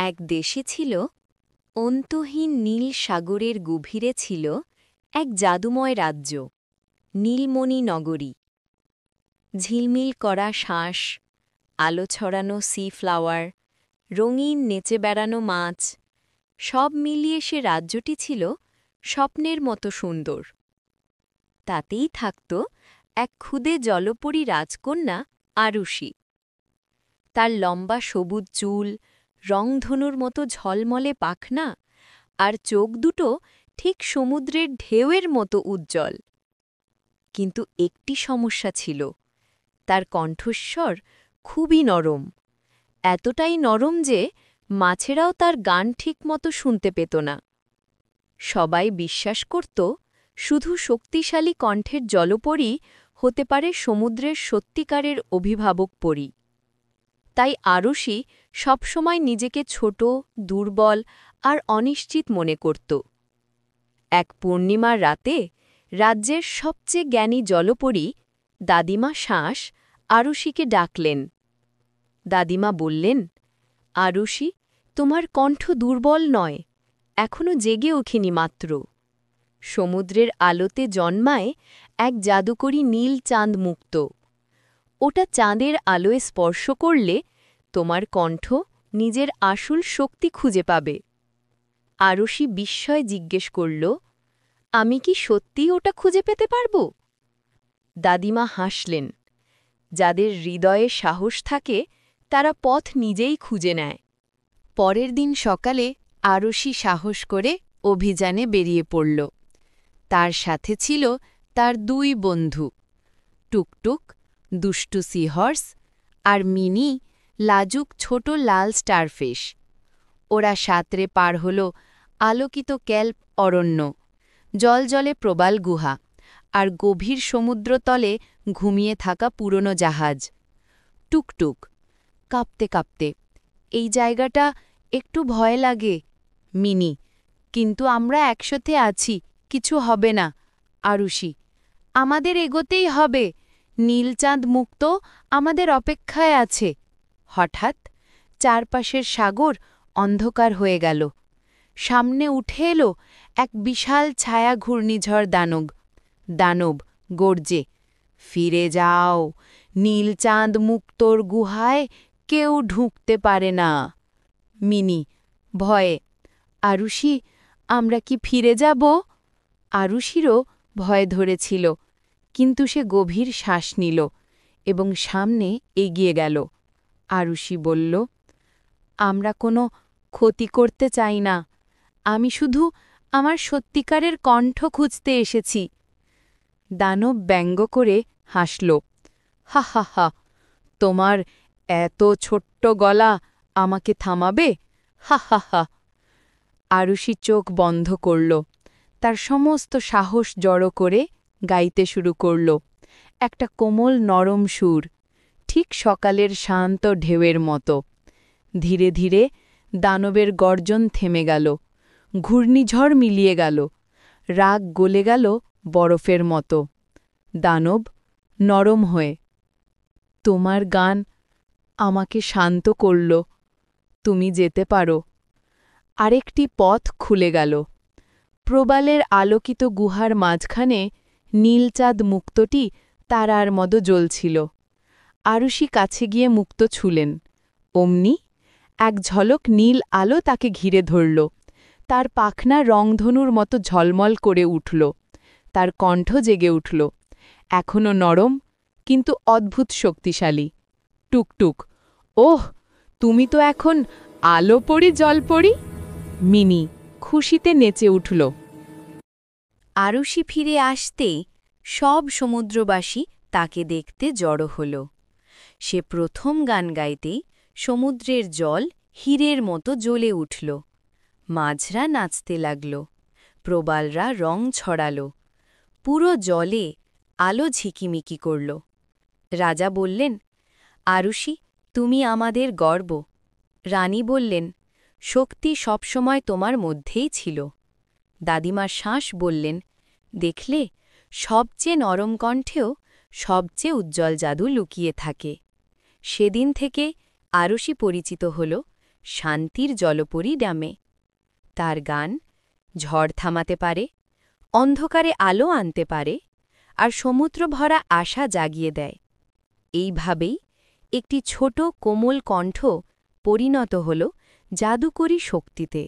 এক দেশে ছিল অন্তহীন নীল সাগরের গভীরে ছিল এক জাদুময় রাজ্য, নীলমণি নগরী। ঝিলমিল করা শাঁস, আলো ছড়ানো সি ফ্লাওয়ার, রঙিন নেচে বেড়ানো মাছ, সব মিলিয়ে সে রাজ্যটি ছিল স্বপ্নের মতো সুন্দর। তাতেই থাকত এক ক্ষুদে জলপরী রাজকন্যা আরুষি। তার লম্বা সবুজ চুল, রংধনুর মতো ঝলমলে পাখনা, আর চোখ দুটো ঠিক সমুদ্রের ঢেউয়ের মতো উজ্জ্বল। কিন্তু একটি সমস্যা ছিল, তার কণ্ঠস্বর খুবই নরম, এতটাই নরম যে মাছেরাও তার গান ঠিকমতো শুনতে পেত না। সবাই বিশ্বাস করত শুধু শক্তিশালী কণ্ঠের জলপরী হতে পারে সমুদ্রের সত্যিকারের অভিভাবক পরী। তাই আরুষি সবসময় নিজেকে ছোট, দুর্বল আর অনিশ্চিত মনে করত। এক পূর্ণিমার রাতে রাজ্যের সবচেয়ে জ্ঞানী জলপরী দাদিমা শাঁস আরুষিকে ডাকলেন। দাদিমা বললেন, আরুষি, তোমার কণ্ঠ দুর্বল নয়, এখনো জেগে ওঠেনি মাত্র। সমুদ্রের আলোতে জন্মায় এক জাদুকরী নীল চাঁদ মুক্ত। ওটা চাঁদের আলোয় স্পর্শ করলে তোমার কণ্ঠ নিজের আসল শক্তি খুঁজে পাবে। আরুষি বিস্ময়ে জিজ্ঞেস করল, আমি কি সত্যিই ওটা খুঁজে পেতে পারব? দাদিমা হাসলেন, যাদের হৃদয়ে সাহস থাকে তারা পথ নিজেই খুঁজে নেয়। পরের দিন সকালে আরুষি সাহস করে অভিযানে বেরিয়ে পড়ল। তার সাথে ছিল তার দুই বন্ধু, টুকটুক দুষ্টু সিহর্স আর মিনি লাজুক ছোট লাল স্টারফিশ। ওরা সাঁতরে পার হল আলোকিত ক্যাল্প অরণ্য, জলজলে প্রবাল গুহা আর গভীর সমুদ্রতলে ঘুমিয়ে থাকা পুরনো জাহাজ। টুকটুক কাঁপতে কাঁপতে, এই জায়গাটা একটু ভয় লাগে। মিনি, কিন্তু আমরা একসাথে আছি, কিছু হবে না। আরুষি, আমাদের এগোতেই হবে, নীলচাঁদ মুক্ত আমাদের অপেক্ষায় আছে। হঠাৎ চারপাশের সাগর অন্ধকার হয়ে গেল। সামনে উঠে এলো এক বিশাল ছায়া ঘূর্ণিঝড় দানব গর্জে, ফিরে যাও, নীলচাঁদ মুক্তোর গুহায় কেউ ঢুকতে পারে না। মিনি ভয়ে, আরুষি, আমরা কি ফিরে যাব? আরুষিরও ভয় ধরেছিল, কিন্তু সে গভীর শ্বাস নিল এবং সামনে এগিয়ে গেল। আরুষি বলল, আমরা কোনো ক্ষতি করতে চাই না, আমি শুধু আমার সত্যিকারের কণ্ঠ খুঁজতে এসেছি। দানব ব্যঙ্গ করে হাসল, হা হা হা, তোমার এত ছোট্ট গলা আমাকে থামাবে? হা হা হা। আরুষি চোখ বন্ধ করল, তার সমস্ত সাহস জড়ো করে গাইতে শুরু করল একটা কোমল নরম সুর, ঠিক সকালের শান্ত ঢেউয়ের মতো। ধীরে ধীরে দানবের গর্জন থেমে গেল, ঘূর্ণিঝড় মিলিয়ে গেল, রাগ গলে গেল বরফের মতো। দানব নরম হয়ে, তোমার গান আমাকে শান্ত করল, তুমি যেতে পারো। আরেকটি পথ খুলে গেল। প্রবালের আলোকিত গুহার মাঝখানে নীলচাঁদ মুক্তটি তারার মতো জ্বলছিল। আরুষি কাছে গিয়ে মুক্ত ছুলেন। অমনি এক ঝলক নীল আলো তাকে ঘিরে ধরল। তার পাখনা রংধনুর মতো ঝলমল করে উঠল, তার কণ্ঠ জেগে উঠল, এখনও নরম কিন্তু অদ্ভুত শক্তিশালী। টুকটুক, ওহ, তুমি তো এখন আলো পড়ি জলপড়ি। মিনি খুশিতে নেচে উঠল। আরুষি ফিরে আসতেই সব সমুদ্রবাসী তাকে দেখতে জড়ো হল। সে প্রথম গান গাইতেই সমুদ্রের জল হীরের মতো জ্বলে উঠল। মাঝরা নাচতে লাগল, প্রবালরা রং ছড়াল, পুরো জলে আলো ঝিকিমিকি করল। রাজা বললেন, আরুষি, তুমি আমাদের গর্ব। রানী বললেন, শক্তি সবসময় তোমার মধ্যেই ছিল। দাদিমা শাঁস বললেন, দেখলে, সবচেয়ে নরম কণ্ঠেও সবচেয়ে উজ্জ্বল জাদু লুকিয়ে থাকে। সেদিন থেকে আরুষি পরিচিত হল শান্তির জলপরী নামে। তার গান ঝড় থামাতে পারে, অন্ধকারে আলো আনতে পারে, আর সমুদ্র ভরা আশা জাগিয়ে দেয়। এইভাবেই একটি ছোট কোমল কণ্ঠ পরিণত হল জাদুকরী শক্তিতে।